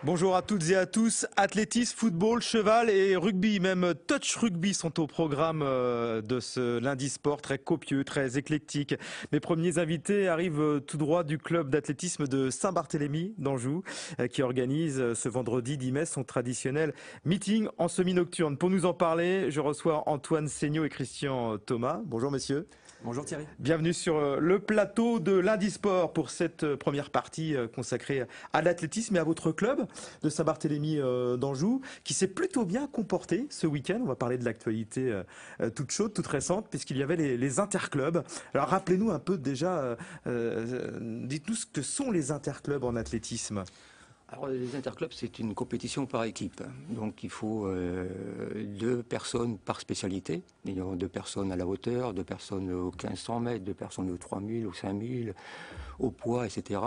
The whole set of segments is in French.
Bonjour à toutes et à tous. Athlétisme, football, cheval et rugby, même touch rugby sont au programme de ce lundi sport très copieux, très éclectique. Mes premiers invités arrivent tout droit du club d'athlétisme de Saint-Barthélemy d'Anjou qui organise ce vendredi 10 mai son traditionnel meeting en semi-nocturne. Pour nous en parler, je reçois Antoine Seignaud et Christian Thomas. Bonjour messieurs. Bonjour Thierry. Bienvenue sur le plateau de Lundi Sport pour cette première partie consacrée à l'athlétisme et à votre club de Saint-Barthélemy d'Anjou qui s'est plutôt bien comporté ce week-end. On va parler de l'actualité toute chaude, toute récente puisqu'il y avait les interclubs. Alors rappelez-nous un peu déjà, dites-nous ce que sont les interclubs en athlétisme. Alors les interclubs, c'est une compétition par équipe. Donc il faut 2 personnes par spécialité. Il y a 2 personnes à la hauteur, 2 personnes aux 1500 mètres, 2 personnes aux 3000, aux 5000, au poids, etc.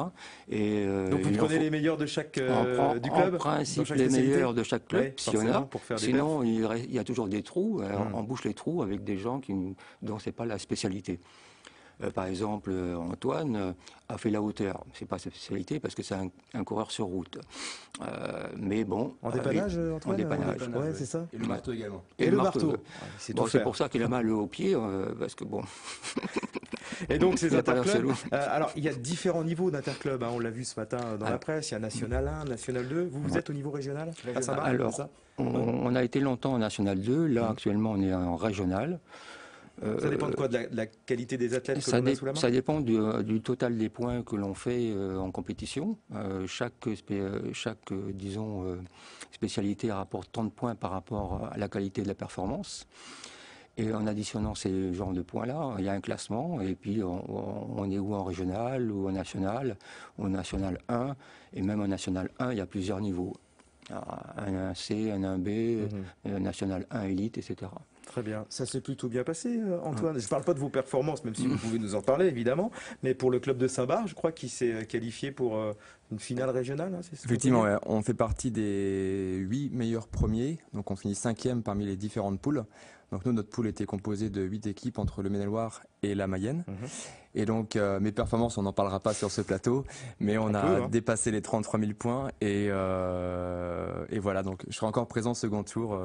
Et, donc vous prenez les meilleurs de chaque du club en principe, les meilleurs de chaque club, s'il y en a. Sinon, il y a toujours des trous. On bouche les trous avec des gens dont c'est pas la spécialité. Par exemple, Antoine a fait la hauteur. C'est pas sa spécialité parce que c'est un coureur sur route. Mais bon. En dépannage, Antoine. En dépannage. Ouais, c'est ça. Et le marteau également. Et le marteau. C'est pour ça qu'il a mal au pied, parce que bon. Et donc ces interclubs, alors il y a différents niveaux d'interclubs, hein, on l'a vu ce matin dans la presse, il y a National 1, National 2, vous êtes au niveau régional à Saint-Barth, alors, ça on a été longtemps en National 2, là actuellement on est en régional. Ça dépend de quoi? De la qualité des athlètes que l'on a sous la main? Ça dépend du total des points que l'on fait en compétition. Chaque disons, spécialité rapporte tant de points par rapport à la qualité de la performance. Et en additionnant ces genres de points-là, il y a un classement, et puis on est ou en régional, ou en national 1, et même en national 1, il y a plusieurs niveaux. Un 1C, un 1B, national 1 élite, etc. Très bien. Ça s'est plutôt bien passé, Antoine. Je ne parle pas de vos performances, même si vous pouvez nous en parler, évidemment. Mais pour le club de Saint-Barth, je crois qu'il s'est qualifié pour une finale régionale. Hein, effectivement, ouais. On fait partie des 8 meilleurs premiers. Donc on finit 5e parmi les différentes poules. Donc nous, notre poule était composée de 8 équipes entre le Maine-et-Loire et la Mayenne. Et donc mes performances, on n'en parlera pas sur ce plateau, mais on a dépassé les 33 000 points. Et voilà, donc je serai encore présent au second tour.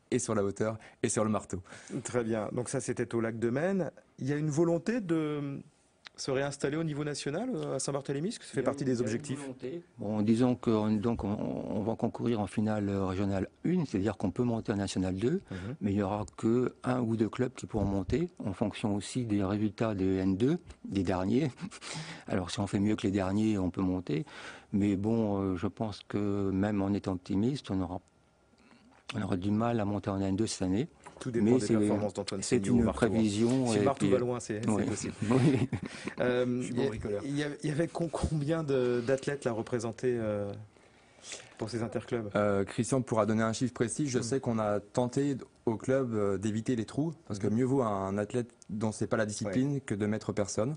Et sur la hauteur et sur le marteau. Très bien. Donc ça, c'était au lac de Maine. Il y a une volonté de se réinstaller au niveau national à Saint-Barthélemy, parce que ça fait partie des objectifs. Bon, disons qu'on va concourir en finale régionale 1, c'est-à-dire qu'on peut monter en national 2, mais il n'y aura que 1 ou 2 clubs qui pourront monter, en fonction aussi des résultats des N2, des derniers. Alors si on fait mieux que les derniers, on peut monter, mais bon, je pense que même en étant optimiste, on aura du mal à monter en N2 cette année. Tout dépend des performances d'Antoine Seignaud. C'est une prévision. Si le marteau va loin, c'est possible. Oui. Je suis bon bricoleur. Il y avait combien d'athlètes là représentés pour ces interclubs? Christian pourra donner un chiffre précis. Je sais qu'on a tenté au club d'éviter les trous, parce que mieux vaut un athlète dont c'est pas la discipline que de mettre personne.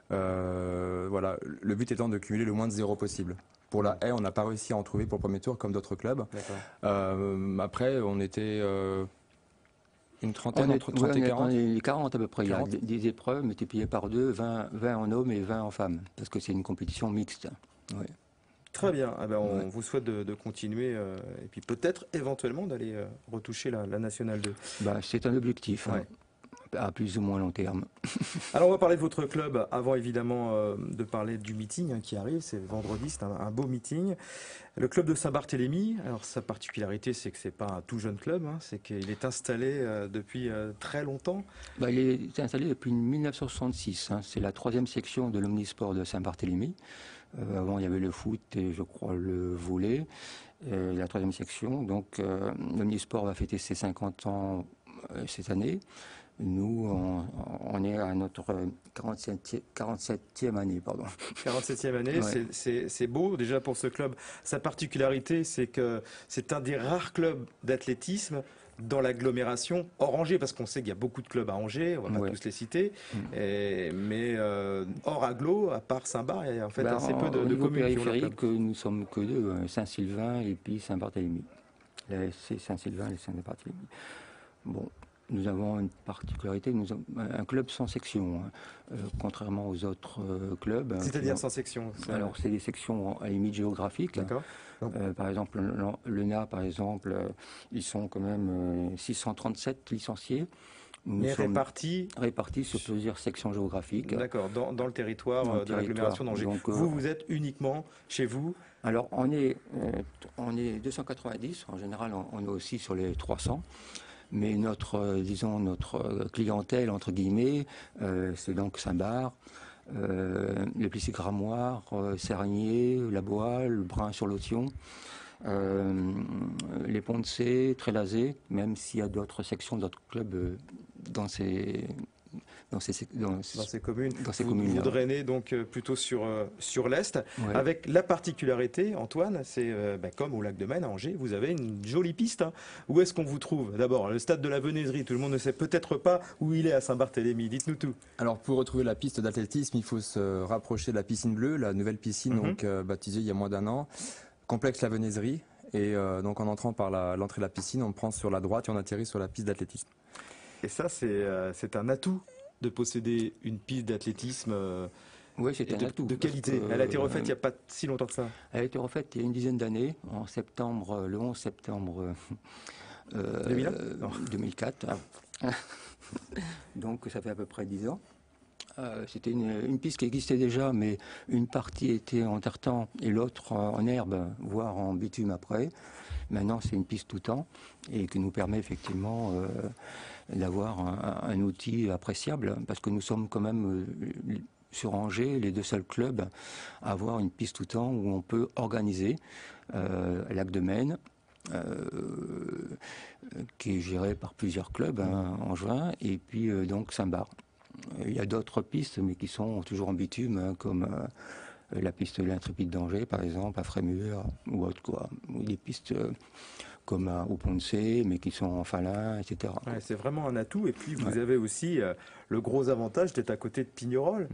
Voilà. Le but étant de cumuler le moins de 0 possible. Pour la haie, on n'a pas réussi à en trouver pour le premier tour comme d'autres clubs. Après, on était une trentaine, entre 30 et 40. On est 40 à peu près. 40. Il y a des épreuves multipliées par 2, 20 en hommes et 20 en femmes, parce que c'est une compétition mixte. Ouais. Très bien. Eh ben, on vous souhaite de continuer et puis peut-être éventuellement d'aller retoucher la Nationale 2. C'est un objectif. Ouais. À plus ou moins long terme. Alors on va parler de votre club avant évidemment de parler du meeting qui arrive, c'est vendredi, c'est un beau meeting. Le club de Saint-Barthélemy, alors sa particularité c'est que c'est pas un tout jeune club, c'est qu'il est installé depuis très longtemps. Il est installé depuis 1966, c'est la 3e section de l'Omnisport de Saint-Barthélemy. Avant il y avait le foot et je crois le volley, la 3e section. Donc l'Omnisport va fêter ses 50 ans cette année. Nous, on est à notre 47e année. Pardon. 47e année, c'est beau déjà pour ce club. Sa particularité, c'est que c'est un des rares clubs d'athlétisme dans l'agglomération hors Angers, parce qu'on sait qu'il y a beaucoup de clubs à Angers, on va pas tous les citer, mais hors agglo, à part Saint-Barth, il y a en fait assez peu de communes périphériques, nous sommes que 2, Saint-Sylvain et puis Saint-Barthélemy. La SC Saint-Sylvain et Saint-Barthélemy. Bon. Nous avons une particularité, nous avons un club sans section, hein, contrairement aux autres clubs. C'est-à-dire sans section? Alors, c'est des sections à limite géographique. D'accord. Par exemple, le NA, par exemple, ils sont quand même 637 licenciés. Mais répartis sur plusieurs sections géographiques. D'accord, dans le territoire de l'agglomération d'Angers. Vous êtes uniquement chez vous? Alors, on est 290, en général, on est aussi sur les 300. Mais notre clientèle, entre guillemets, c'est donc Saint-Barth, le Plessis-Gramoire, Sergnier, La Boîle, le Brin-sur-Lotion, les Ponts-de-Cé, Trélazé, même s'il y a d'autres sections, d'autres clubs dans ces communes. Vous drainez donc plutôt sur l'Est, ouais. Avec la particularité, Antoine, c'est comme au lac de Maine, à Angers, vous avez une jolie piste. Hein. Où est-ce qu'on vous trouve? D'abord, le stade de la Venaiserie, tout le monde ne sait peut-être pas où il est à Saint-Barthélemy. Dites-nous tout. Alors, pour retrouver la piste d'athlétisme, il faut se rapprocher de la piscine bleue, la nouvelle piscine donc baptisée il y a moins d'1 an, complexe la Venaiserie. Et donc, en entrant par l'entrée de la piscine, on prend sur la droite et on atterrit sur la piste d'athlétisme. Et ça, c'est un atout de posséder une piste d'athlétisme oui, c'est un atout. De qualité. Elle a été refaite il n'y a pas si longtemps que ça. Elle a été refaite il y a une dizaine d'années, le 11 septembre 2004. Donc ça fait à peu près 10 ans. C'était une piste qui existait déjà, mais une partie était en tartan et l'autre en herbe, voire en bitume après. Maintenant, c'est une piste tout temps et qui nous permet effectivement d'avoir un outil appréciable, parce que nous sommes quand même sur Angers les deux seuls clubs à avoir une piste tout temps où on peut organiser Lac de Maine, qui est géré par plusieurs clubs en juin, et puis donc Saint-Barth. Il y a d'autres pistes, mais qui sont toujours en bitume, comme la piste de l'Intrépide d'Angers, par exemple, à Frémur, ou autre quoi. Ou des pistes comme au Pont-de-Cé, mais qui sont en Falin, etc. Ouais, c'est vraiment un atout. Et puis, vous avez aussi le gros avantage d'être à côté de Pignerol.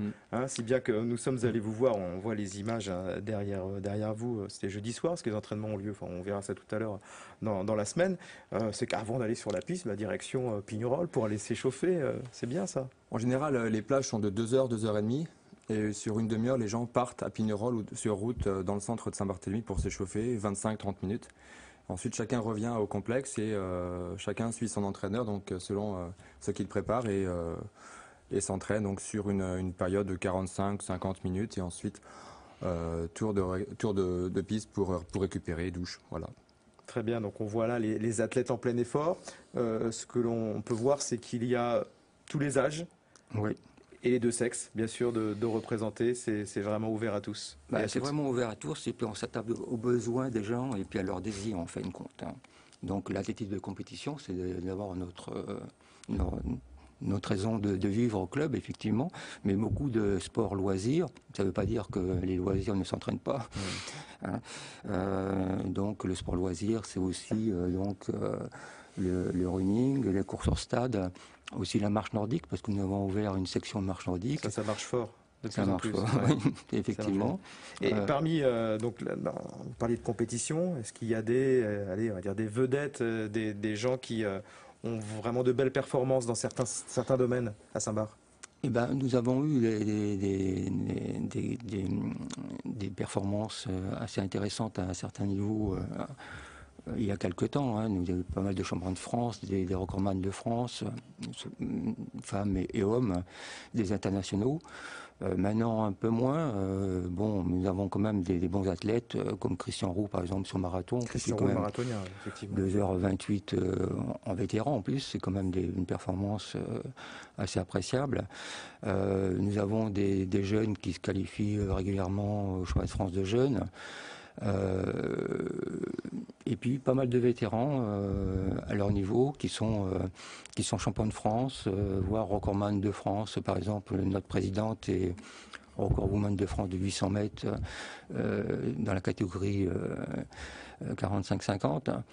Si bien que nous sommes allés vous voir, on voit les images derrière vous. C'était jeudi soir, parce que les entraînements ont lieu. Enfin, on verra ça tout à l'heure dans la semaine. C'est qu'avant d'aller sur la piste, la direction Pignerol pour aller s'échauffer. C'est bien ça. En général, les plages sont de 2 heures, 2h30. Et sur une demi-heure, les gens partent à Pignerol ou sur route dans le centre de Saint-Barthélemy pour s'échauffer, 25-30 minutes. Ensuite, chacun revient au complexe et chacun suit son entraîneur, donc selon ce qu'il prépare, et s'entraîne donc sur une période de 45-50 minutes, et ensuite tour de piste pour récupérer, douche, voilà. Très bien, donc on voit là les athlètes en plein effort. Ce que l'on peut voir, c'est qu'il y a tous les âges. Oui. Et les deux sexes, bien sûr, de représenter, c'est vraiment ouvert à tous. C'est vraiment ouvert à tous, et puis on s'attable aux besoins des gens et puis à leurs désirs, en fin de compte. Donc l'athlétisme de compétition, c'est d'avoir notre raison de vivre au club, effectivement, mais beaucoup de sport loisirs. Ça ne veut pas dire que les loisirs ne s'entraînent pas. Donc le sport loisir, c'est aussi le running, les courses hors stade, aussi la marche nordique, parce que nous avons ouvert une section de marche nordique. Ça marche fort. Ça marche fort, effectivement. Et parmi, vous parliez de compétition, est-ce qu'il y a des vedettes, des gens qui ont vraiment de belles performances dans certains domaines à Saint-Barth? Eh ben, nous avons eu des performances assez intéressantes à un certain niveau il y a quelque temps. Nous avons eu pas mal de champions de France, des recordman de France, femmes et hommes, des internationaux. Maintenant, un peu moins. Nous avons quand même des bons athlètes, comme Christian Roux, par exemple, sur marathon. Christian Roux, marathonien, effectivement. 2h28 en vétéran, en plus. C'est quand même une performance assez appréciable. Nous avons des jeunes qui se qualifient régulièrement au championnat de France de jeunes. Et puis pas mal de vétérans à leur niveau qui sont champions de France, voire recordman de France. Par exemple, notre présidente est recordwoman de France de 800 mètres dans la catégorie 45-50.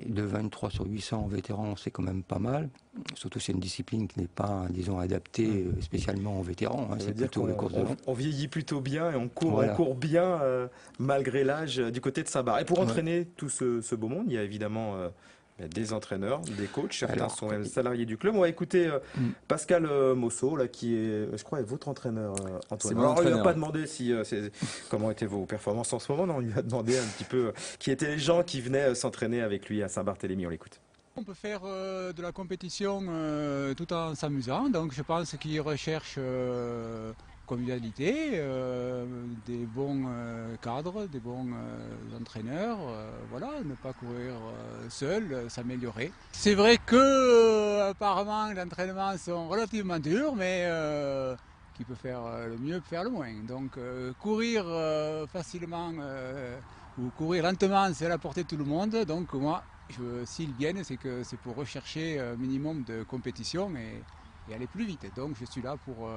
De 23 sur 800 vétérans, c'est quand même pas mal. Surtout c'est une discipline qui n'est pas, disons, adaptée spécialement aux vétérans. C'est plutôt les courses de long. On vieillit plutôt bien et on court bien malgré l'âge du côté de Saint-Barth. Et pour entraîner tout ce beau monde, il y a évidemment Il y a des entraîneurs, des coachs, certains sont même salariés du club. On va écouter Pascal Mosso, là, qui est, je crois, est votre entraîneur, Antoine. Alors, on ne lui a pas demandé comment étaient vos performances en ce moment. Non, on lui a demandé un petit peu qui étaient les gens qui venaient s'entraîner avec lui à Saint-Barthélemy. On l'écoute. On peut faire de la compétition tout en s'amusant. Donc, je pense qu'ils recherchent convivialité, des bons cadres, des bons entraîneurs, voilà, ne pas courir seul, s'améliorer. C'est vrai que apparemment les entraînements sont relativement durs, mais qui peut faire le mieux peut faire le moins. Donc courir facilement ou courir lentement, c'est à la portée de tout le monde. Donc moi, s'ils viennent, c'est que c'est pour rechercher un minimum de compétition et aller plus vite. Donc je suis là pour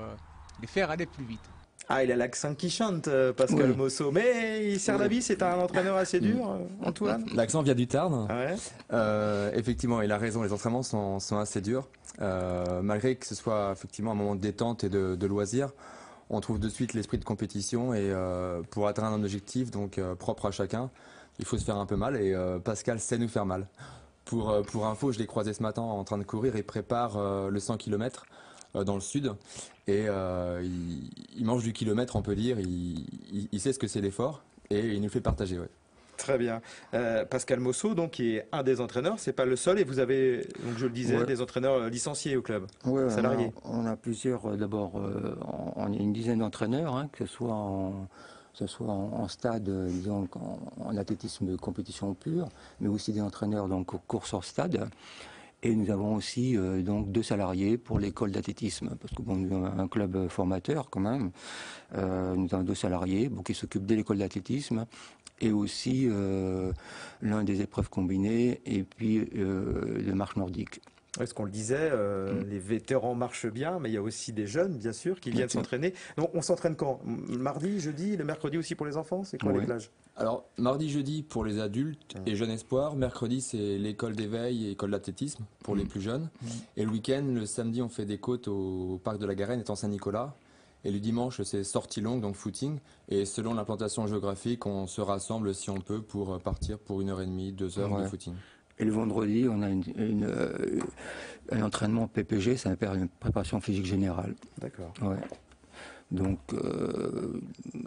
les faire aller plus vite. Ah, il a l'accent qui chante, Pascal Mosso. Mais il sert la vie, c'est un entraîneur assez dur, Antoine. L'accent vient du Tarn. Ouais. Effectivement, il a raison, les entraînements sont assez durs. Malgré que ce soit effectivement un moment de détente et de loisir, on trouve de suite l'esprit de compétition et pour atteindre un objectif donc propre à chacun, il faut se faire un peu mal et Pascal sait nous faire mal. Pour info, je l'ai croisé ce matin en train de courir et prépare le 100 km dans le sud et il mange du kilomètre, on peut dire, il sait ce que c'est l'effort et il nous fait partager. Ouais. Très bien. Pascal Mosso, donc, qui est un des entraîneurs, c'est pas le seul et vous avez, donc je le disais, des entraîneurs licenciés au club, salariés. On a plusieurs, d'abord, on est une dizaine d'entraîneurs, hein, que ce soit en stade, disons, en athlétisme de compétition pure, mais aussi des entraîneurs donc course hors stade. Et nous avons aussi donc 2 salariés pour l'école d'athlétisme, parce que bon, nous avons un club formateur quand même. Nous avons 2 salariés qui s'occupent de l'école d'athlétisme et aussi l'un des épreuves combinées et puis de marche nordique. Est-ce qu'on le disait, les vétérans marchent bien, mais il y a aussi des jeunes, bien sûr, qui viennent s'entraîner. Donc, on s'entraîne quand? Mardi, jeudi, le mercredi aussi pour les enfants? C'est quoi les plages? Alors, mardi, jeudi pour les adultes et jeunes espoirs. Mercredi, c'est l'école d'éveil et école d'athlétisme pour les plus jeunes. Et le week-end, le samedi, on fait des côtes au parc de la Garenne, étant Saint-Nicolas. Et le dimanche, c'est sortie longue, donc footing. Et selon l'implantation géographique, on se rassemble si on peut pour partir pour 1h30, 2 heures de footing. Et le vendredi, on a un entraînement PPG, ça s'appelle une préparation physique générale. D'accord. Ouais. Donc,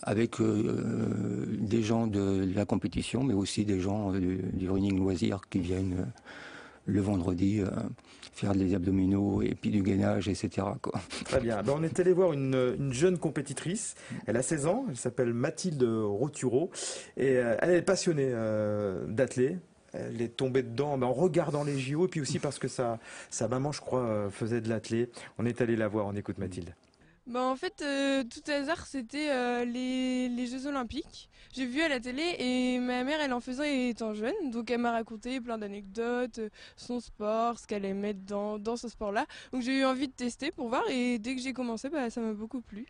avec des gens de la compétition, mais aussi des gens du running loisir qui viennent le vendredi faire des abdominaux et puis du gainage, etc. quoi. Très bien. Ben, on est allé voir une jeune compétitrice. Elle a 16 ans. Elle s'appelle Mathilde Rotureau. Et elle est passionnée d'athlé. Elle est tombée dedans en regardant les JO et puis aussi parce que sa maman, je crois, faisait de l'athlé. On est allé la voir. On écoute Mathilde. Bah en fait, tout hasard, c'était les Jeux Olympiques. J'ai vu à la télé et ma mère, elle en faisait étant jeune. Donc elle m'a raconté plein d'anecdotes, son sport, ce qu'elle aimait dans ce sport-là. Donc j'ai eu envie de tester pour voir et dès que j'ai commencé, bah, ça m'a beaucoup plu.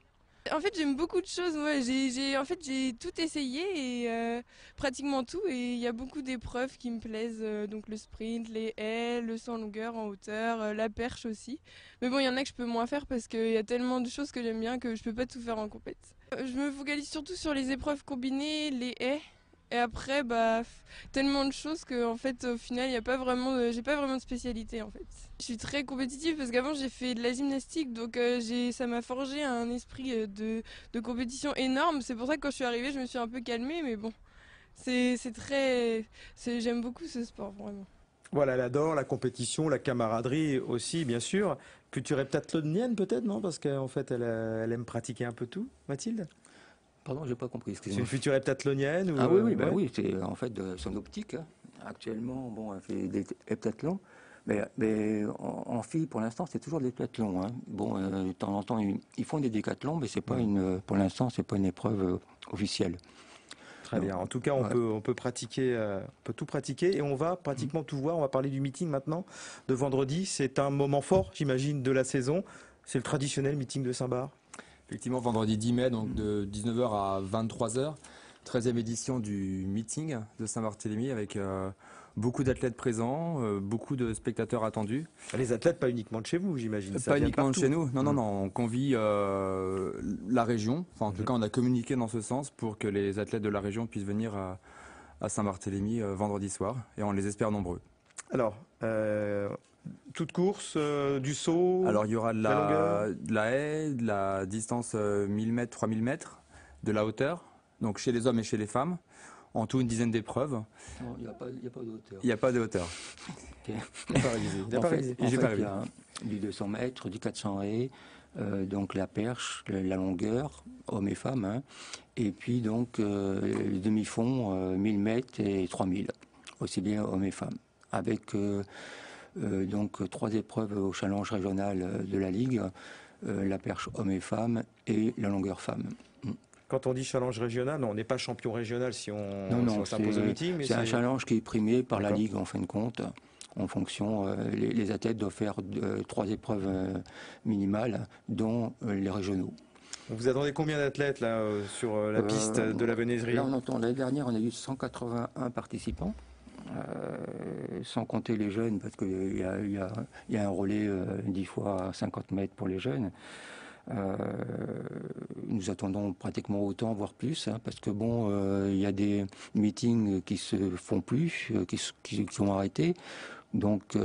En fait, j'aime beaucoup de choses. Moi, j'ai tout essayé et pratiquement tout. Et il y a beaucoup d'épreuves qui me plaisent. Donc le sprint, les haies, le saut en longueur, en hauteur, la perche aussi. Mais bon, il y en a que je peux moins faire parce qu'il y a tellement de choses que j'aime bien que je peux pas tout faire en compète. Je me focalise surtout sur les épreuves combinées, les haies. Et après, bah, tellement de choses qu'en fait, au final, j'ai pas vraiment de spécialité en fait. Je suis très compétitive parce qu'avant j'ai fait de la gymnastique, donc ça m'a forgé un esprit de compétition énorme. C'est pour ça que quand je suis arrivée, je me suis un peu calmée, mais bon, j'aime beaucoup ce sport vraiment. Voilà, elle adore la compétition, la camaraderie aussi, bien sûr. Future heptathlonienne peut-être, non? Parce qu'en fait, elle aime pratiquer un peu tout, Mathilde? Pardon, j'ai pas compris. C'est une future heptathlonienne ou... Ah oui, oui, c'est en fait son optique. Hein. Actuellement, bon, elle fait des heptathlons, mais en fille, pour l'instant, c'est toujours des heptathlons. Hein. Bon, de temps en temps, ils font des décathlons, mais c'est pas pour l'instant, c'est pas une épreuve officielle. Très bien. En tout cas, on peut pratiquer, on peut tout pratiquer et on va pratiquement tout voir. On va parler du meeting maintenant de vendredi. C'est un moment fort, j'imagine, de la saison. C'est le traditionnel meeting de Saint-Barth. Effectivement, vendredi 10 mai, donc de 19h à 23h, 13e édition du meeting de Saint-Barthélemy avec beaucoup d'athlètes présents, beaucoup de spectateurs attendus. Les athlètes, pas uniquement de chez vous, j'imagine. Pas uniquement de chez nous, non, on convie la région, enfin en tout cas on a communiqué dans ce sens pour que les athlètes de la région puissent venir à Saint-Barthélemy vendredi soir et on les espère nombreux. Alors, toute course, du saut. Alors il y aura longueur. de la haie, de la distance 1000 mètres, 3000 mètres, de la hauteur, donc chez les hommes et chez les femmes. En tout, une dizaine d'épreuves. Non, il n'y a pas de hauteur. Il n'y a pas de hauteur. Ok. Il n'a pas révisé. Il n'a En pas fait, révisé. J'ai pas il y révisé. a du 200 mètres, du 400 haies, donc la perche, la longueur, hommes et femmes, hein, et puis donc les demi-fonds, 1000 mètres et 3000, aussi bien hommes et femmes, avec donc 3 épreuves au challenge régional de la Ligue, la perche hommes et femmes et la longueur femmes. Quand on dit challenge régional, on n'est pas champion régional si on s'impose au meeting. Mais c'est un challenge qui est primé par la D'accord. Ligue en fin de compte. En fonction, les athlètes doivent faire 3 épreuves minimales, dont les régionaux. Vous attendez combien d'athlètes là sur la piste de la Venaiserie? Là, l'année dernière, on a eu 181 participants, sans compter les jeunes, parce qu'il y a un relais 10 fois 50 mètres pour les jeunes. Nous attendons pratiquement autant, voire plus, hein, parce que bon, il y a des meetings qui se font plus, qui ont arrêté. Donc,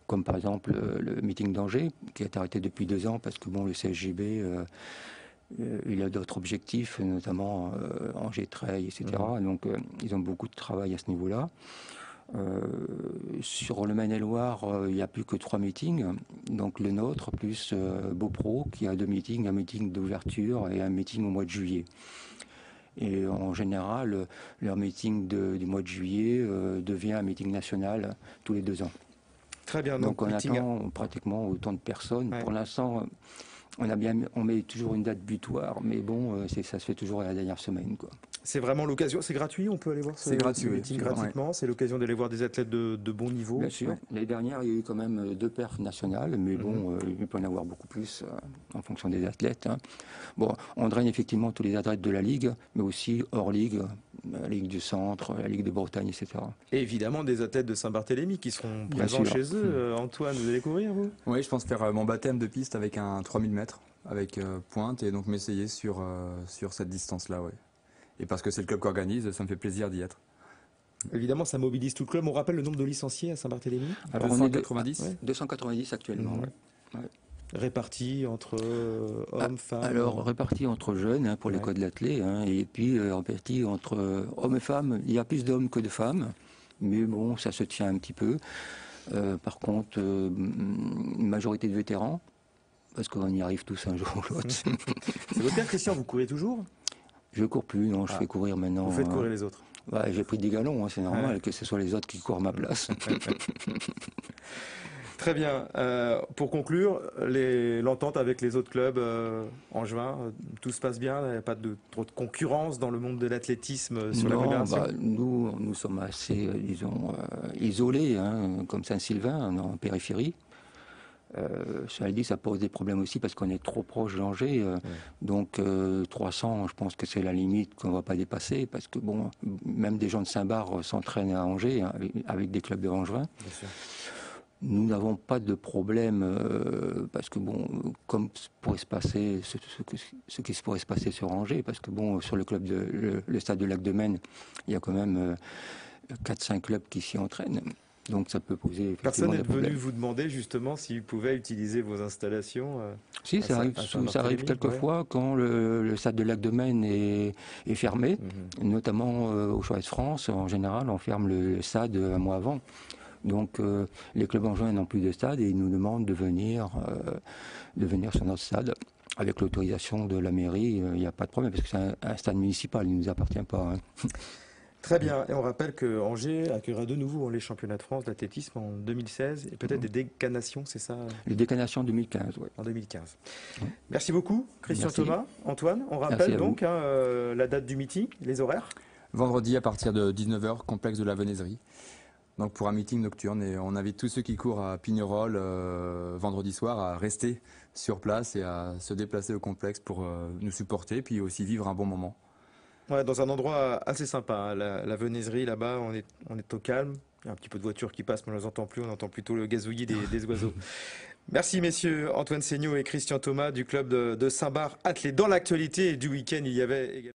comme par exemple le meeting d'Angers, qui est arrêté depuis 2 ans, parce que bon, le CSJB, il a d'autres objectifs, notamment Angers Trail, etc. Donc, ils ont beaucoup de travail à ce niveau-là. Sur le Maine-et-Loire, il n'y a plus que 3 meetings, donc le nôtre, plus Beaupro, qui a 2 meetings, un meeting d'ouverture et un meeting au mois de juillet. Et en général, leur meeting du mois de juillet devient un meeting national tous les 2 ans. Très bien. Donc on meeting attend pratiquement autant de personnes. Ouais. Pour l'instant, on met toujours une date butoir, mais bon, ça se fait toujours à la dernière semaine, quoi. C'est vraiment l'occasion. C'est gratuit, on peut aller voir ce C'est gratuit, oui, meeting c'est gratuitement. C'est l'occasion d'aller voir des athlètes de bon niveau. Bien sûr. L'année dernière, il y a eu quand même 2 perfs nationales, mais bon, il peut y en avoir beaucoup plus en fonction des athlètes, hein. Bon, on draine effectivement tous les athlètes de la Ligue, mais aussi hors Ligue, la Ligue du Centre, la Ligue de Bretagne, etc. Et évidemment des athlètes de Saint-Barthélemy qui seront Bien présents sûr. chez eux. Antoine, vous allez courir, vous? Oui, je pense faire mon baptême de piste avec un 3000 mètres, avec pointe, et donc m'essayer sur cette distance-là, ouais. Et parce que c'est le club qui organise, ça me fait plaisir d'y être. Évidemment, ça mobilise tout le club. On rappelle le nombre de licenciés à Saint-Barthélemy, Alors, on est 290. Ouais. 290 actuellement. Ouais. répartis entre hommes, femmes. Alors, répartis entre jeunes, hein, pour les Ouais. codes l'athlète, hein, et puis répartis entre hommes et femmes. Il y a plus d'hommes que de femmes, mais bon, ça se tient un petit peu. Par contre, une majorité de vétérans, parce qu'on y arrive tous un jour ou l'autre. C'est votre cas, Christian, vous courez toujours? Je cours plus, non, je Ah. fais courir maintenant. Vous faites courir les autres. Ouais, j'ai pris des galons, hein, c'est normal Ouais. que ce soit les autres qui courent à ma place. Très bien. Pour conclure, l'entente avec les autres clubs en juin, tout se passe bien? Il n'y a pas trop de concurrence dans le monde de l'athlétisme sur Non, l'agglomération? nous sommes assez, disons, isolés, hein, comme Saint-Sylvain, en périphérie. Cela dit, ça pose des problèmes aussi parce qu'on est trop proche d'Angers. Donc 300, je pense que c'est la limite qu'on ne va pas dépasser parce que bon, même des gens de Saint-Bar s'entraînent à Angers, hein, avec des clubs de Angevin. Bien sûr. Nous n'avons pas de problème parce que bon, comme pourrait se passer ce qui se pourrait se passer sur Angers, parce que bon, sur le club le stade de Lac de Maine, il y a quand même 4-5 clubs qui s'y entraînent. Donc ça peut poser effectivement Personne n'est des venu problèmes. vous demander justement s'il pouvait utiliser vos installations. Si, ça arrive quelquefois quand le stade de Lac de Maine est fermé, notamment au Choix de France. En général, on ferme le stade un mois avant. Donc les clubs angevins n'ont plus de stade et ils nous demandent de venir sur notre stade. Avec l'autorisation de la mairie, il n'y a pas de problème parce que c'est un stade municipal, il ne nous appartient pas, hein. Très bien. Et on rappelle que Angers accueillera de nouveau les championnats de France d'athlétisme en 2016 et peut-être des décanations, c'est ça, Les décanations 2015, oui. en 2015. Merci beaucoup, Christian Merci. Thomas. Antoine, on Merci rappelle à vous. donc la date du meeting, les horaires. Vendredi à partir de 19h, complexe de la Venaiserie. Donc pour un meeting nocturne, et on invite tous ceux qui courent à Pignerol vendredi soir à rester sur place et à se déplacer au complexe pour nous supporter, puis aussi vivre un bon moment. Ouais, dans un endroit assez sympa, hein. La Venaiserie là-bas, on est au calme. Il y a un petit peu de voitures qui passent, mais on ne les entend plus. On entend plutôt le gazouillis des oiseaux. Merci messieurs, Antoine Seignaud et Christian Thomas du club de Saint-Bar athlète. Dans l'actualité du week-end, il y avait également